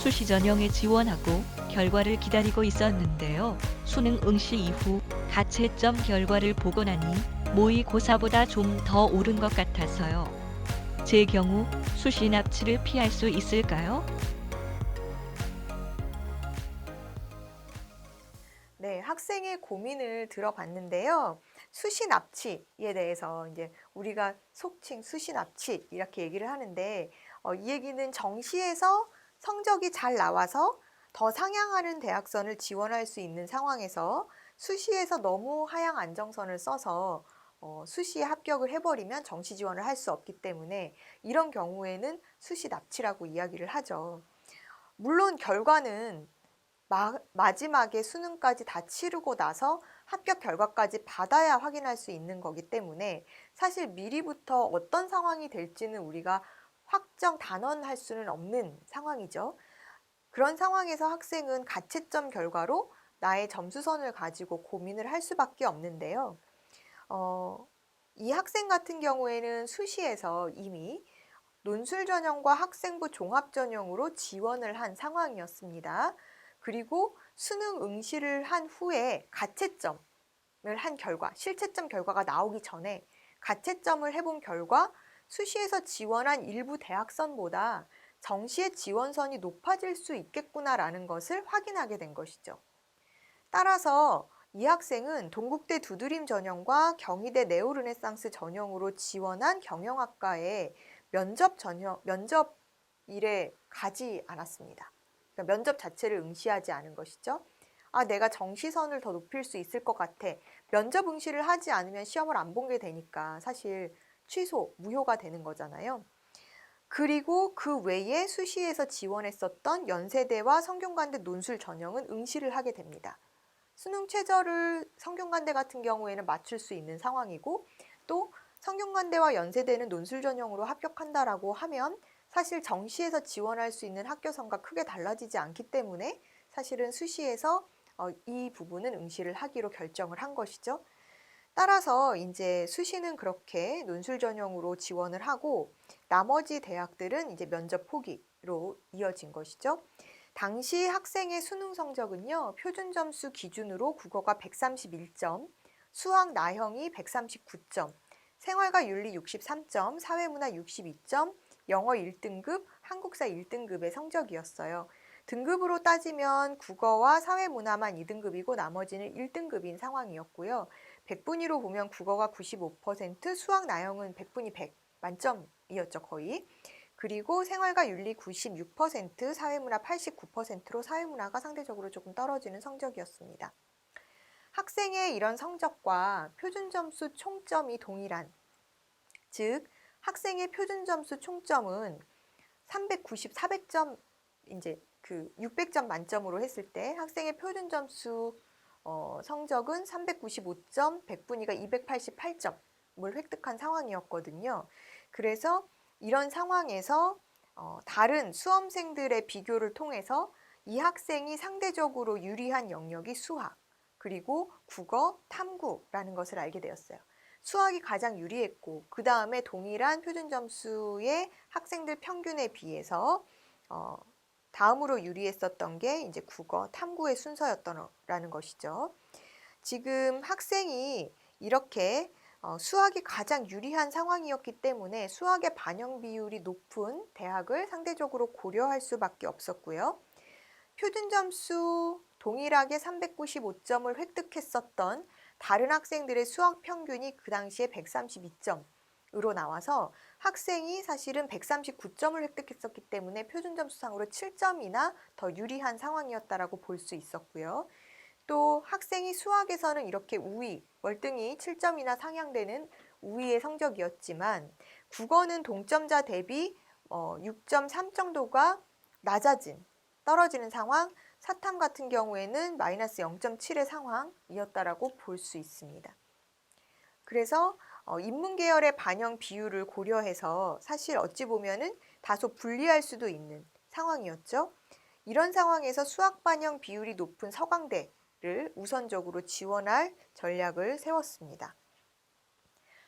수시 전형에 지원하고 결과를 기다리고 있었는데요. 수능 응시 이후 가채점 결과를 보고 나니 모의고사보다 좀 더 오른 것 같아서요. 제 경우 수시 납치를 피할 수 있을까요? 네, 학생의 고민을 들어봤는데요. 수시 납치에 대해서 이제 우리가 속칭 수시 납치 이렇게 얘기를 하는데 이 얘기는 정시에서 성적이 잘 나와서 더 상향하는 대학선을 지원할 수 있는 상황에서 수시에서 너무 하향 안정선을 써서 수시에 합격을 해버리면 정시 지원을 할 수 없기 때문에 이런 경우에는 수시 납치라고 이야기를 하죠. 물론 결과는 마지막에 수능까지 다 치르고 나서 합격 결과까지 받아야 확인할 수 있는 거기 때문에 사실 미리부터 어떤 상황이 될지는 우리가 확정 단언할 수는 없는 상황이죠. 그런 상황에서 학생은 가채점 결과로 나의 점수선을 가지고 고민을 할 수밖에 없는데요. 어, 이 학생 같은 경우에는 수시에서 이미 논술 전형과 학생부 종합 전형으로 지원을 한 상황이었습니다. 그리고 수능 응시를 한 후에 가채점을 한 결과, 실채점 결과가 나오기 전에 가채점을 해본 결과 수시에서 지원한 일부 대학선보다 정시의 지원선이 높아질 수 있겠구나라는 것을 확인하게 된 것이죠. 따라서 이 학생은 동국대 두드림 전형과 경희대 네오르네상스 전형으로 지원한 경영학과에 면접일에 가지 않았습니다. 그러니까 면접 자체를 응시하지 않은 것이죠. 아, 내가 정시선을 더 높일 수 있을 것 같아. 면접 응시를 하지 않으면 시험을 안 보게 되니까 사실 취소, 무효가 되는 거잖아요. 그리고 그 외에 수시에서 지원했었던 연세대와 성균관대 논술 전형은 응시를 하게 됩니다. 수능 최저를 성균관대 같은 경우에는 맞출 수 있는 상황이고 또 성균관대와 연세대는 논술 전형으로 합격한다라고 하면 사실 정시에서 지원할 수 있는 학교선과 크게 달라지지 않기 때문에 사실은 수시에서 이 부분은 응시를 하기로 결정을 한 것이죠. 따라서 이제 수시는 그렇게 논술 전형으로 지원을 하고 나머지 대학들은 이제 면접 포기로 이어진 것이죠. 당시 학생의 수능 성적은요, 표준 점수 기준으로 국어가 131점, 수학 나형이 139점, 생활과 윤리 63점, 사회문화 62점, 영어 1등급, 한국사 1등급의 성적이었어요. 등급으로 따지면 국어와 사회문화만 2등급이고 나머지는 1등급인 상황이었고요. 100분위로 보면 국어가 95%, 수학 나형은 100분위 100, 만점이었죠, 거의. 그리고 생활과 윤리 96%, 사회문화 89%로 사회문화가 상대적으로 조금 떨어지는 성적이었습니다. 학생의 이런 성적과 표준점수 총점이 동일한, 즉 학생의 표준점수 총점은 390, 400점, 이제 그 600점 만점으로 했을 때 학생의 표준점수 성적은 395점, 100분위가 288점을 획득한 상황이었거든요. 그래서 이런 상황에서 다른 수험생들의 비교를 통해서 이 학생이 상대적으로 유리한 영역이 수학, 그리고 국어, 탐구라는 것을 알게 되었어요. 수학이 가장 유리했고 그 다음에 동일한 표준 점수의 학생들 평균에 비해서 다음으로 유리했었던 게 이제 국어, 탐구의 순서였다는 것이죠. 지금 학생이 이렇게 수학이 가장 유리한 상황이었기 때문에 수학의 반영 비율이 높은 대학을 상대적으로 고려할 수밖에 없었고요. 표준 점수 동일하게 395점을 획득했었던 다른 학생들의 수학 평균이 그 당시에 132점으로 나와서 학생이 사실은 139점을 획득했었기 때문에 표준 점수상으로 7점이나 더 유리한 상황이었다라고 볼 수 있었고요. 또 학생이 수학에서는 이렇게 우위, 월등히 7점이나 상향되는 우위의 성적이었지만 국어는 동점자 대비 6.3 정도가 낮아진, 떨어지는 상황, 사탐 같은 경우에는 마이너스 0.7의 상황이었다라고 볼 수 있습니다. 그래서 인문계열의 반영 비율을 고려해서 사실 어찌 보면은 다소 불리할 수도 있는 상황이었죠. 이런 상황에서 수학 반영 비율이 높은 서강대를 우선적으로 지원할 전략을 세웠습니다.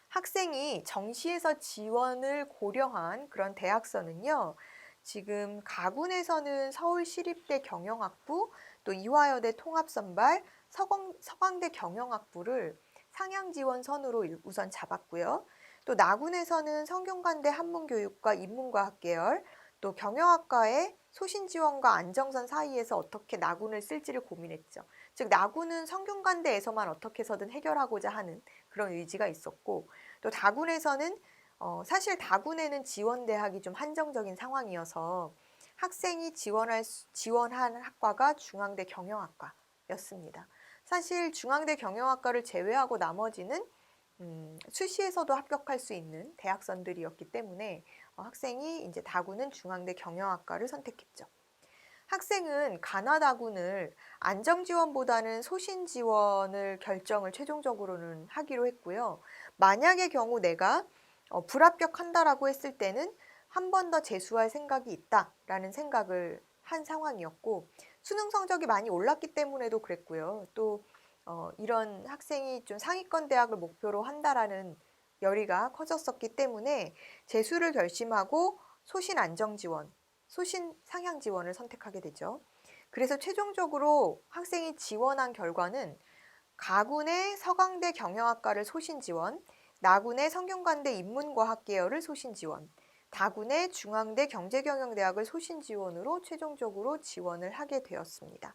학생이 정시에서 지원을 고려한 그런 대학선은요, 지금 가군에서는 서울시립대 경영학부, 또 이화여대 통합선발, 서강대 경영학부를 상향 지원선으로 우선 잡았고요. 또 나군에서는 성균관대 한문교육과 인문과학 계열, 또 경영학과의 소신지원과 안정선 사이에서 어떻게 나군을 쓸지를 고민했죠. 즉 나군은 성균관대에서만 어떻게 해서든 해결하고자 하는 그런 의지가 있었고, 또 다군에서는 사실 다군에는 지원대학이 좀 한정적인 상황이어서 학생이 지원한 학과가 중앙대 경영학과였습니다. 사실 중앙대 경영학과를 제외하고 나머지는 수시에서도 합격할 수 있는 대학선들이었기 때문에 학생이 이제 다군은 중앙대 경영학과를 선택했죠. 학생은 가나다군을 안정지원보다는 소신지원을 결정을 최종적으로는 하기로 했고요. 만약의 경우 내가 불합격한다라고 했을 때는 한 번 더 재수할 생각이 있다라는 생각을 한 상황이었고, 수능 성적이 많이 올랐기 때문에도 그랬고요. 또 이런 학생이 좀 상위권 대학을 목표로 한다라는 열의가 커졌었기 때문에 재수를 결심하고 소신 안정 지원, 소신 상향 지원을 선택하게 되죠. 그래서 최종적으로 학생이 지원한 결과는 가군의 서강대 경영학과를 소신 지원, 나군의 성균관대 인문과학 계열을 소신 지원, 다군의 중앙대 경제경영대학을 소신 지원으로 최종적으로 지원을 하게 되었습니다.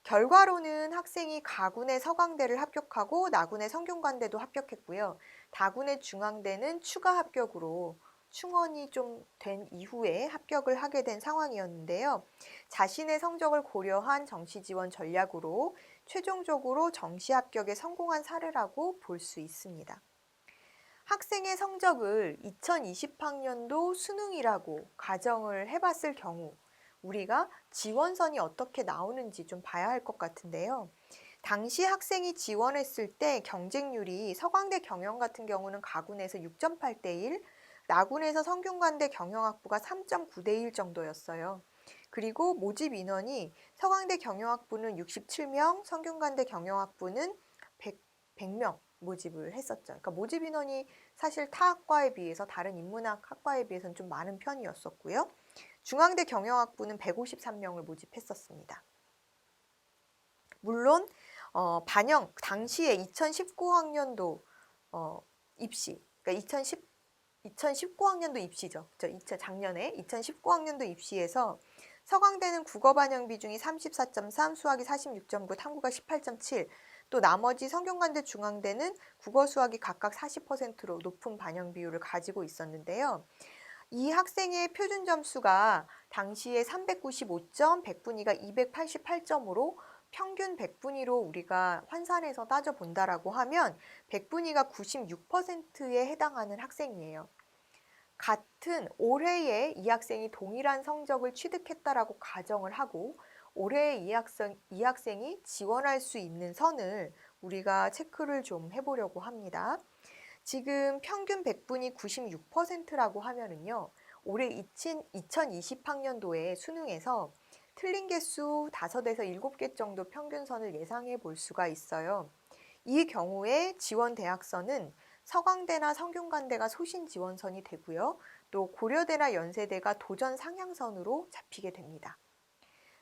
결과로는 학생이 가군의 서강대를 합격하고 나군의 성균관대도 합격했고요. 다군의 중앙대는 추가 합격으로 충원이 좀 된 이후에 합격을 하게 된 상황이었는데요. 자신의 성적을 고려한 정시 지원 전략으로 최종적으로 정시 합격에 성공한 사례라고 볼 수 있습니다. 학생의 성적을 2020학년도 수능이라고 가정을 해봤을 경우 우리가 지원선이 어떻게 나오는지 좀 봐야 할 것 같은데요. 당시 학생이 지원했을 때 경쟁률이 서강대 경영 같은 경우는 가군에서 6.8대 1, 나군에서 성균관대 경영학부가 3.9대 1 정도였어요. 그리고 모집 인원이 서강대 경영학부는 67명, 성균관대 경영학부는 100명 모집을 했었죠. 그러니까 모집 인원이 사실 타 학과에 비해서 다른 인문학 학과에 비해서는 좀 많은 편이었었고요. 중앙대 경영학부는 153명을 모집했었습니다. 물론 반영 당시에 2019학년도 입시, 그러니까 2019학년도 입시죠. 작년에 2019학년도 입시에서 서강대는 국어 반영 비중이 34.3, 수학이 46.9, 탐구가 18.7, 또 나머지 성균관대 중앙대는 국어 수학이 각각 40%로 높은 반영 비율을 가지고 있었는데요. 이 학생의 표준 점수가 당시에 395점, 백분위가 288점으로 평균 백분위로 우리가 환산해서 따져본다라고 하면 백분위가 96%에 해당하는 학생이에요. 같은 올해에 이 학생이 동일한 성적을 취득했다라고 가정을 하고 올해 이 학생이 지원할 수 있는 선을 우리가 체크를 좀 해보려고 합니다. 지금 평균 백분위 96%라고 하면은요, 올해 2020학년도에 수능에서 틀린 개수 5에서 7개 정도 평균선을 예상해 볼 수가 있어요. 이 경우에 지원 대학선은 서강대나 성균관대가 소신 지원선이 되고요. 또 고려대나 연세대가 도전 상향선으로 잡히게 됩니다.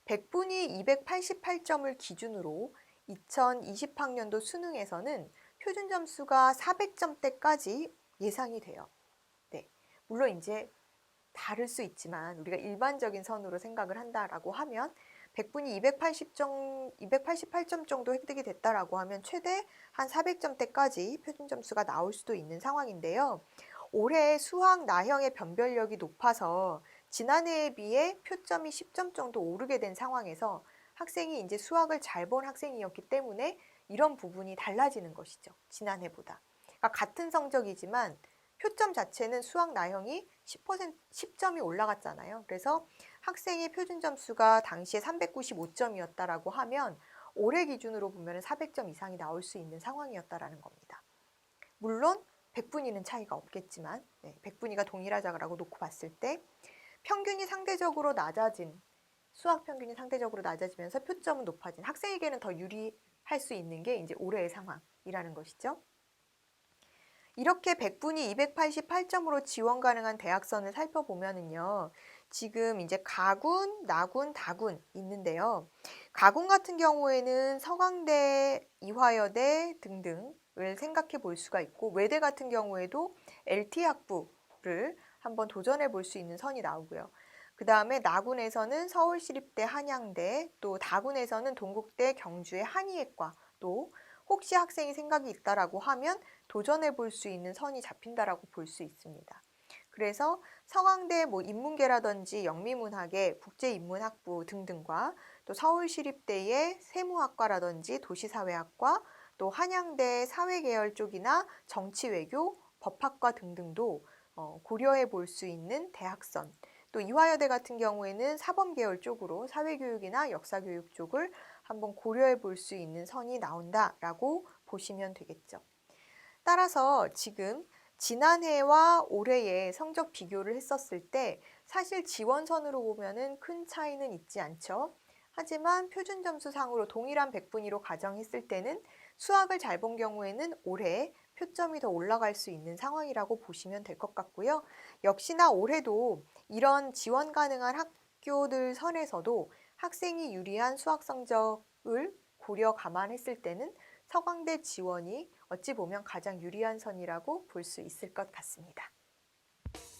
백분위 288점을 기준으로 2020학년도 수능에서는 표준 점수가 400점대까지 예상이 돼요. 네, 물론 이제 다를 수 있지만 우리가 일반적인 선으로 생각을 한다라고 하면 백분위 288점 정도 획득이 됐다라고 하면 최대 한 400점대까지 표준 점수가 나올 수도 있는 상황인데요. 올해 수학 나형의 변별력이 높아서 지난해에 비해 표점이 10점 정도 오르게 된 상황에서 학생이 이제 수학을 잘 본 학생이었기 때문에 이런 부분이 달라지는 것이죠. 지난해보다. 그러니까 같은 성적이지만 표점 자체는 수학 나형이 10점이 올라갔잖아요. 그래서 학생의 표준 점수가 당시에 395점이었다라고 하면 올해 기준으로 보면 400점 이상이 나올 수 있는 상황이었다라는 겁니다. 물론 백분위는 차이가 없겠지만 백분위가 동일하자고 놓고 봤을 때 평균이 상대적으로 낮아진 수학 평균이 상대적으로 낮아지면서 표점은 높아진 학생에게는 더 유리할 수 있는 게 이제 올해의 상황이라는 것이죠. 이렇게 백분위 288점으로 지원 가능한 대학선을 살펴보면은요, 지금 이제 가군, 나군, 다군 있는데요. 가군 같은 경우에는 서강대, 이화여대 등등을 생각해 볼 수가 있고, 외대 같은 경우에도 LT 학부를 한번 도전해 볼 수 있는 선이 나오고요. 그 다음에 나군에서는 서울시립대, 한양대, 또 다군에서는 동국대, 경주의 한의예과, 또 혹시 학생이 생각이 있다라고 하면 도전해 볼 수 있는 선이 잡힌다라고 볼 수 있습니다. 그래서 서강대 인문계라든지 영미문학의 국제인문학부 등등과 또 서울시립대의 세무학과라든지 도시사회학과, 또 한양대 사회계열 쪽이나 정치외교, 법학과 등등도 고려해 볼 수 있는 대학선, 또 이화여대 같은 경우에는 사범계열 쪽으로 사회교육이나 역사교육 쪽을 한번 고려해 볼 수 있는 선이 나온다라고 보시면 되겠죠. 따라서 지금 지난해와 올해의 성적 비교를 했었을 때 사실 지원선으로 보면은 큰 차이는 있지 않죠. 하지만 표준 점수상으로 동일한 100분위로 가정했을 때는 수학을 잘 본 경우에는 올해 표점이 더 올라갈 수 있는 상황이라고 보시면 될 것 같고요. 역시나 올해도 이런 지원 가능한 학교들 선에서도 학생이 유리한 수학 성적을 고려 감안했을 때는 서강대 지원이 어찌 보면 가장 유리한 선이라고 볼 수 있을 것 같습니다.